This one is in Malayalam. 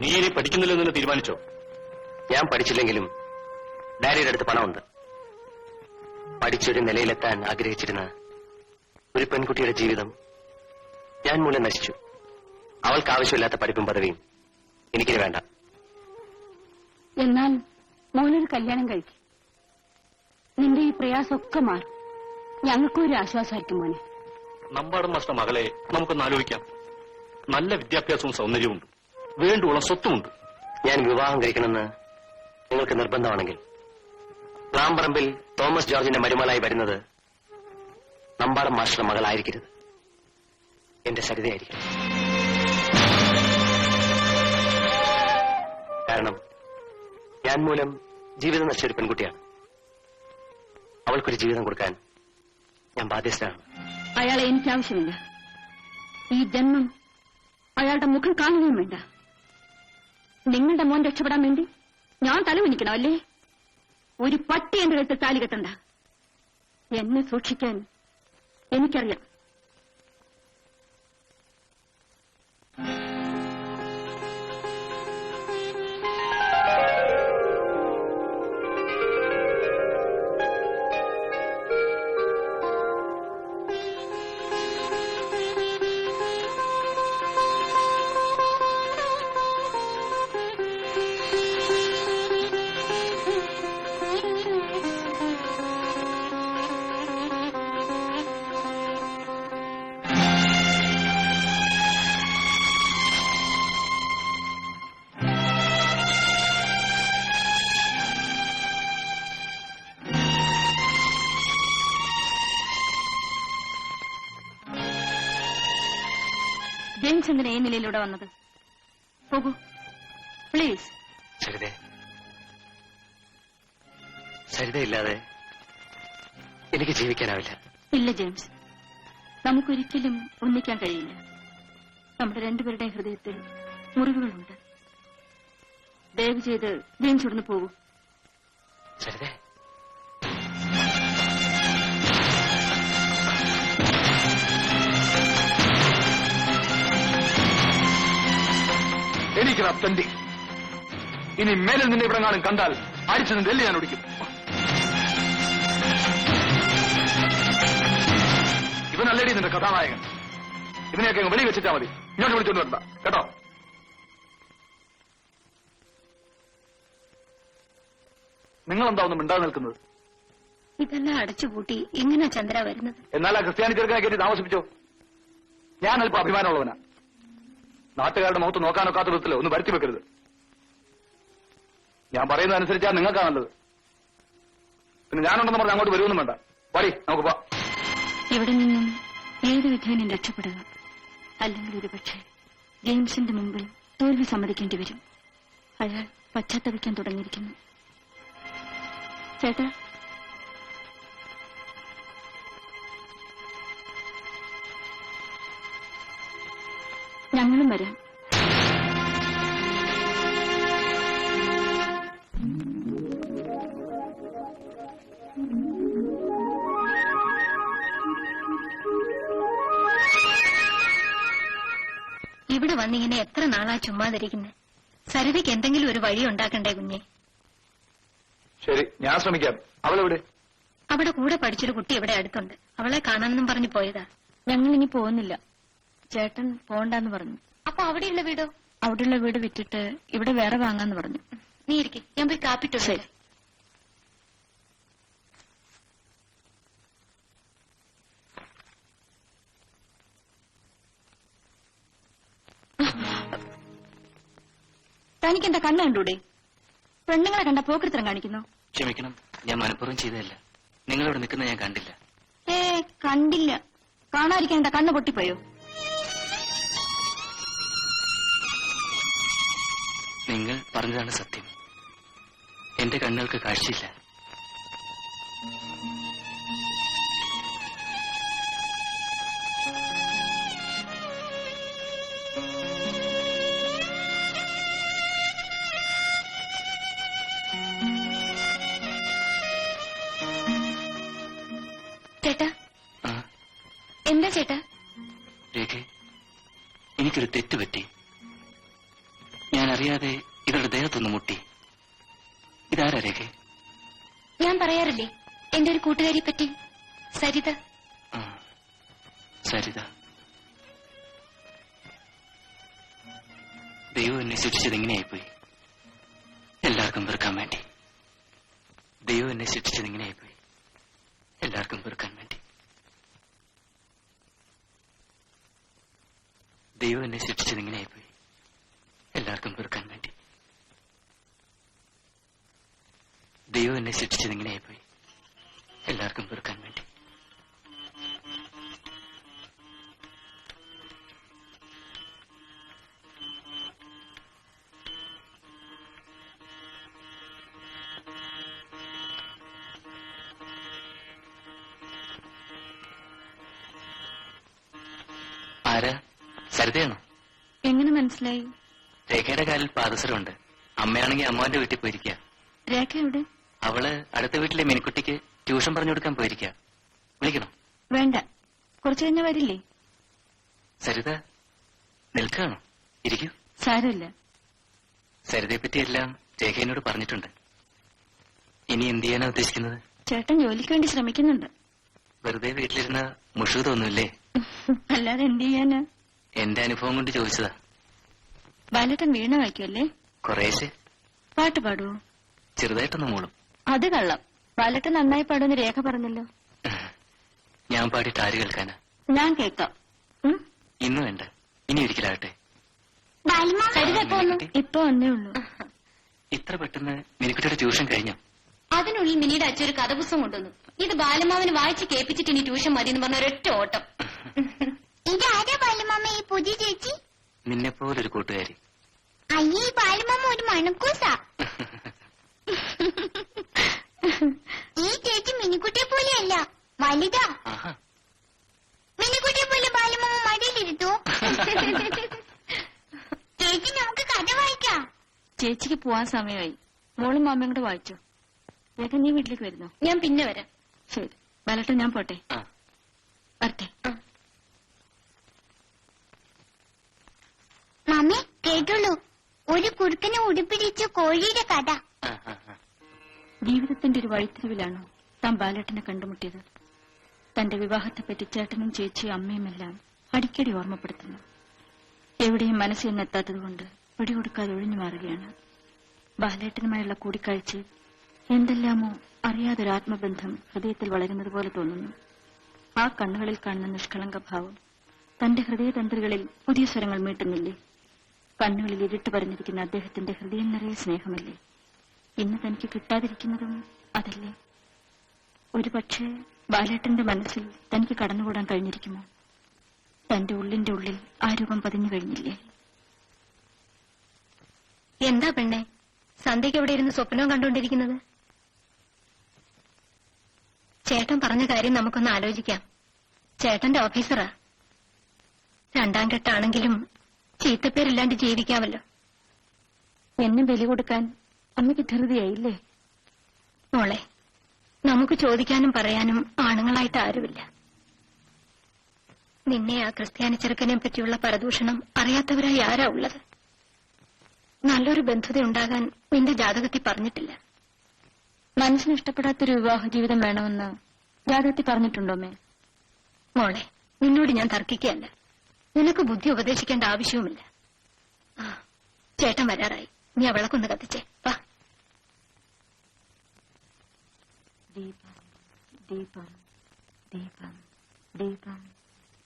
നീ ഇനി പഠിക്കുന്നില്ലെന്ന് തീരുമാനിച്ചോ? ഞാൻ പഠിച്ചില്ലെങ്കിലും ഡാഡിയുടെ അടുത്ത് പണമുണ്ട്. പഠിച്ചൊരു നിലയിലെത്താൻ ആഗ്രഹിച്ചിരുന്ന ഒരു പെൺകുട്ടിയുടെ ജീവിതം ഞാൻ മൂലം നശിച്ചു. അവൾക്ക് ആവശ്യമില്ലാത്ത പഠിപ്പും പദവിയും എനിക്കിനി വേണ്ട. എന്നാൽ മോനൊരു കല്യാണം കഴിക്കും. നിന്റെ ഈ പ്രയാസമൊക്കെ മാറും. ഞങ്ങൾക്കും ഒരു ആശ്വാസമായിരിക്കും മോനെ. നമ്പാടൻ മാസ്റ്റർ മകളെ നമുക്കൊന്ന് ആലോചിക്കാം. നല്ല വിദ്യാഭ്യാസവും സൗന്ദര്യവും വേണ്ടുവോളം സ്വത്തുമുണ്ട്. ഞാൻ വിവാഹം കഴിക്കണമെന്ന് നിങ്ങൾക്ക് നിർബന്ധമാണെങ്കിൽ പ്ലാമ്പറമ്പിൽ തോമസ് ജോർജിന്റെ മരുമകളായി വരുന്നത് നമ്പാടൻ മാസ്റ്റർ മകളായിരിക്കരുത്, എന്റെ സരിതയായിരിക്കും. കാരണം ഞാൻ മൂലം ജീവിതം നശിച്ചൊരു പെൺകുട്ടിയാണ്. അവൾക്കൊരു ജീവിതം കൊടുക്കാൻ ഞാൻ ബാധ്യസ്ഥനാണ്. അയാളെ എനിക്കാവശ്യമില്ല. ഈ ജന്മം അയാളുടെ മുഖം കാണുകയും വേണ്ട. നിങ്ങളുടെ മോൻ രക്ഷപ്പെടാൻ വേണ്ടി ഞാൻ തലവനിക്കണം അല്ലേ? ഒരു പട്ടി എന്റെ കഴുത്തിൽ താലി കെട്ടണ്ട. എന്നെ സൂക്ഷിക്കാൻ എനിക്കറിയാം. ജെയിംസ് എന്തിനാ ഈ നിലയിലൂടെ വന്നത്? പോകൂ പ്ലീസ്. സരിതയില്ലാതെ എനിക്ക് ജീവിക്കാനാവില്ല. ഇല്ല ജെയിംസ്, നമുക്കൊരിക്കലും ഒന്നിക്കാൻ കഴിയില്ല. നമ്മുടെ രണ്ടുപേരുടെ ഹൃദയത്തിൽ മുറിവുകളുണ്ട്. ദയവ് ചെയ്ത് ജെയിംസ് ഇവിടുന്ന് പോകൂ. സരിതേ, എനിക്കതാ തണ്ടി. ഇനി മേലിൽ നിന്നെ ഇവിടെ കാണും കണ്ടാൽ അടിച്ചു നിന്ന് വെല്ലി ഞാൻ ഓടിക്കും. ഇവനല്ലേടി നിന്റെ കഥാനായകൻ. ഇവനെയൊക്കെ വെളി വെച്ചിട്ടാ മതി. ഇങ്ങോട്ട് വിളിച്ചോണ്ട് വരണ്ട കേട്ടോ. നിങ്ങളെന്താ ഒന്നും മിണ്ടാതെ നിൽക്കുന്നത്? ഇതെല്ലാം അടച്ചുപൂട്ടി എങ്ങനെയാ ചന്ദ്ര വരുന്നത്? എന്നാൽ ആ ക്രിസ്ത്യാനി ചെറുക്കനെ കയറ്റി താമസിപ്പിച്ചോ. ഞാൻ അല്പം അഭിമാനമുള്ളവനാ. നാട്ടുകാരുടെ മുഖത്ത് നോക്കാനൊക്കാത്ത വിധത്തിലോ ഒന്ന് വരുത്തി വെക്കരുത്. ഞാൻ പറയുന്നതനുസരിച്ചാ നിങ്ങൾക്കാ നല്ലത്. പിന്നെ ഞാനുണ്ടെന്ന് പറഞ്ഞ് അങ്ങോട്ട് വരുമൊന്നും വേണ്ട. വരി നമുക്ക് പോ. ഇവിടെ നിന്നും ഏത് വിധേനം രക്ഷപ്പെടുക. അല്ലെങ്കിൽ ഒരുപക്ഷെ ജെയിംസിന്റെ മുമ്പിൽ തോൽവി സമ്മതിക്കേണ്ടി വരും. അയാൾ പശ്ചാത്തപിക്കാൻ തുടങ്ങിയിരിക്കുന്നു. ചേട്ടാ, ഞങ്ങളും വരാം. ഇവിടെ വന്നിങ്ങനെ എത്ര നാളാ ചുമ്മാതിരിക്കുന്നത്? സരിതയ്ക്ക് എന്തെങ്കിലും ഒരു വഴി ഉണ്ടാക്കണ്ടേ കുഞ്ഞെ? ശരി, ഞാൻ ശ്രമിക്കാം. അവളെവിടെ? അവിടെ കൂടെ പഠിച്ചൊരു കുട്ടി ഇവിടെ അടുത്തുണ്ട്. അവളെ കാണാനെന്നും പറഞ്ഞു പോയതാ. ഞങ്ങൾ ഇനി പോകുന്നില്ല. ചേട്ടൻ പോണ്ടെന്ന് പറഞ്ഞു. അപ്പൊ അവിടെയുള്ള വീടോ? അവിടെയുള്ള വീട് വിറ്റിട്ട് ഇവിടെ വേറെ വാങ്ങാന്ന് പറഞ്ഞു. നീ ഇരിക്കെ, ഞാൻ പോയി കാപ്പിട്ടു. ശരി. തനിക്കെന്താ കണ്ണ് കണ്ടൂടെ? പെണ്ണുങ്ങളെ കണ്ട പോക്കൃത്തരം കാണിക്കുന്നു. ക്ഷമിക്കണം, ഞാൻ മനഃപൂർവ്വം ചെയ്തതല്ല. നിങ്ങളിവിടെ നിൽക്കുന്ന ഞാൻ കണ്ടില്ല. കണ്ടില്ല. കാണാതിരിക്കാൻ എന്താ കണ്ണ് പൊട്ടിപ്പോയോ? നിങ്ങൾ പറഞ്ഞതാണ് സത്യം. എന്റെ കണ്ണുകൾക്ക് കാഴ്ചയില്ല. ചേട്ടാ, എന്താ ചേട്ടാ? രേഖ, എനിക്കൊരു തെറ്റ് പറ്റി. ഞാൻ അറിയാതെ ഇവരുടെ ദേഹത്തൊന്ന് മുട്ടി. ഇതാരാ രേഖ? ഞാൻ പറയാറില്ലേ എന്റെ ഒരു കൂട്ടുകാരിയെ പറ്റി, സരിത. ആ, സരിത. ദൈവം എന്നെ ശിക്ഷിച്ചത് ഇങ്ങനെയായിപ്പോയി, എല്ലാവർക്കും വെറുക്കാൻ വേണ്ടി. ദൈവം എന്നെ ശിക്ഷിച്ചത് ഇങ്ങനെയായിപ്പോയി, എല്ലാവർക്കും വെറുക്കാൻ വേണ്ടി. ദൈവം എന്നെ ശിക്ഷിച്ചത് ഇങ്ങനെയായിപ്പോയി, എല്ലാവർക്കും വെറുക്കാൻ വേണ്ടി. ദൈവം എന്നെ ശിക്ഷിച്ചത് ഇങ്ങനെയായിപ്പോയി, എല്ലാവർക്കും വെറുക്കാൻ വേണ്ടി. ആരാ? സരിതയാണോ? എങ്ങനെ മനസ്സിലായി? രേഖയുടെ കാലിൽ പാദസരമുണ്ട്. അമ്മയാണെങ്കിൽ അമ്മാവന്റെ വീട്ടിൽ പോയിരിക്കുക. രേഖ എവിടെ? അവള് അടുത്ത വീട്ടിലെ മിനിക്കുട്ടിക്ക് ട്യൂഷൻ പറഞ്ഞു കൊടുക്കാൻ പോയിരിക്കുക. വിളിക്കണോ? വേണ്ട, കുറച്ചു കഴിഞ്ഞ വരില്ലേ? സരിത നിൽക്കുകയാണോ? ഇരിക്കൂ. സാരമില്ല. സരിതയെ പറ്റിയെല്ലാം രേഖ എന്നോട് പറഞ്ഞിട്ടുണ്ട്. ഇനി എന്ത് ചെയ്യാനാ ഉദ്ദേശിക്കുന്നത്? ചേട്ടൻ ജോലിക്ക് വേണ്ടി ശ്രമിക്കുന്നുണ്ട്. വെറുതെ വീട്ടിലിരുന്ന മുഷു തോന്നൂല്ലേ? അല്ലാതെ എന്ത് ചെയ്യാനാ? എന്റെ അനുഭവം കൊണ്ട് ചോദിച്ചതാ. ബാലേട്ടൻ വീണ വായിക്കുമല്ലേ? കുറേശ്ശെ. പാട്ട് പാടുവോ? ചെറുതായിട്ടൊന്ന് മൂളും. അത് കള്ളം. ബാലേട്ടൻ നന്നായി പാടുമെന്ന് രേഖ പറഞ്ഞല്ലോ. ഞാൻ പാടിയിട്ട് ആര് കേൾക്കാനാ? ഞാൻ കേൾക്കാം. ഇന്ന് വേണ്ട, ഇനി ഒരിക്കലാകട്ടെ. സരിത എപ്പോ വന്നു? ഇപ്പൊ വന്നേ ഉള്ളൂ. ഇത്ര പെട്ടെന്ന് മിനിക്കുട്ടിയുടെ ട്യൂഷൻ കഴിഞ്ഞോ? അതിനുള്ളിൽ മിനിയുടെ അച്ഛൻ ഒരു കഥപുസ്തകം കൊണ്ടുവന്നു. ഇത് ബാലമാവന് വായിച്ച് കേൾപ്പിച്ചിട്ട് ഇനി ട്യൂഷൻ മതി എന്ന് പറഞ്ഞ ഒരൊറ്റ ഓട്ടം. ഇതാരാ ബാലമാമ ഈ പുതിയ ചേച്ചി? നിന്നെപ്പോലൊരു കൂട്ടുകാരി. അയ്യേ ബാലമാമ ഒരു മണക്കൂസാ. ഈ ചേച്ചി മിനിക്കുട്ടിയെ പോലെയല്ല, വലുതാ. ആഹാ. മിനിക്കുട്ടിയെ പോലെ ബാലമാമ മടിയിലിരുത്തോ? ചേച്ചി നമുക്ക് കഥ വായിക്കാം. ചേച്ചിക്ക് പോവാൻ സമയമായി. മോളും മാമയും കൂടെ വായിച്ചോ. രേഖ നീ വീട്ടിലേക്ക് വരുന്നോ? ഞാൻ പിന്നെ വരാം. ശരി ബാലേട്ടൻ, ഞാൻ പോട്ടെ. ആ. വരട്ടെ. മമ്മി കേട്ടോളൂ, ഒരു കുറുക്കനെ ഉടുപ്പിടിച്ച കോഴിയുടെ കഥ. ആ, ആ, ആ. ജീവിതത്തിന്റെ ഒരു വഴിത്തിരിവിലാണോ താൻ ബാലേട്ടനെ കണ്ടുമുട്ടിയത്? തന്റെ വിവാഹത്തെപ്പറ്റി ചേട്ടനും ചേച്ചിയും അമ്മയുമെല്ലാം അടിക്കടി ഓർമ്മപ്പെടുത്തുന്നു. എവിടെയും മനസ്സിൽ നിന്നെത്താത്തതുകൊണ്ട് പിടികൊടുക്കാതെ ഒഴിഞ്ഞു മാറുകയാണ്. ബാലേട്ടനുമായുള്ള കൂടിക്കാഴ്ച എന്തെല്ലാമോ അറിയാതൊരു ആത്മബന്ധം ഹൃദയത്തിൽ വളരുന്നത് പോലെ തോന്നുന്നു. ആ കണ്ണുകളിൽ കാണുന്ന നിഷ്കളങ്ക ഭാവം തന്റെ ഹൃദയതന്ത്രികളിൽ പുതിയ സ്വരങ്ങൾ മീട്ടുന്നില്ലേ? കണ്ണുകളിൽ ഇരുട്ട് പറഞ്ഞിരിക്കുന്ന അദ്ദേഹത്തിന്റെ ഹൃദയം നിറയെ സ്നേഹമല്ലേ? ഇന്ന് തനിക്ക് കിട്ടാതിരിക്കുന്നതും അതല്ലേ? ഒരു പക്ഷേ ബാലേട്ടന്റെ മനസ്സിൽ തനിക്ക് കടന്നുകൂടാൻ കഴിഞ്ഞിരിക്കുമോ? തന്റെ ഉള്ളിന്റെ ഉള്ളിൽ ആ രൂപം പതിഞ്ഞു കഴിഞ്ഞില്ലേ? എന്താ പെണ്ണെ സന്ധ്യയ്ക്ക് എവിടെ ഇരുന്ന് സ്വപ്നവും കണ്ടുകൊണ്ടിരിക്കുന്നത്? ചേട്ടൻ പറഞ്ഞ കാര്യം നമുക്കൊന്ന് ആലോചിക്കാം. ചേട്ടന്റെ ഓഫീസറാ. രണ്ടാം കെട്ടാണെങ്കിലും ചീത്തപ്പേരില്ലാണ്ട് ജീവിക്കാമല്ലോ. എന്നെ ബലി കൊടുക്കാൻ അമ്മയ്ക്ക് ധൃതിയായില്ലേ? മോളെ, നമുക്ക് ചോദിക്കാനും പറയാനും ആണുങ്ങളായിട്ട് ആരുമില്ല. നിന്നെ ആ ക്രിസ്ത്യാനി ചെറുക്കനെ പറ്റിയുള്ള പരദൂഷണം അറിയാത്തവരായി ആരാ ഉള്ളത്? നല്ലൊരു ബന്ധുതയുണ്ടാകാൻ നിന്റെ ജാതകത്തിൽ പറഞ്ഞിട്ടില്ല. മനസ്സിന് ഇഷ്ടപ്പെടാത്തൊരു വിവാഹ ജീവിതം വേണമെന്ന് ജാതകത്തിൽ പറഞ്ഞിട്ടുണ്ടോ മേ? മോളെ, നിന്നോട് ഞാൻ തർക്കിക്കുകയല്ല. നിനക്ക് ബുദ്ധി ഉപദേശിക്കേണ്ട ആവശ്യവുമില്ല. ആ, ചേട്ടൻ വരാറായി. നീ ആ വിളക്കൊന്ന് കത്തിച്ചേ. വാ. ദീപം ദീപം ദീപം ദീപം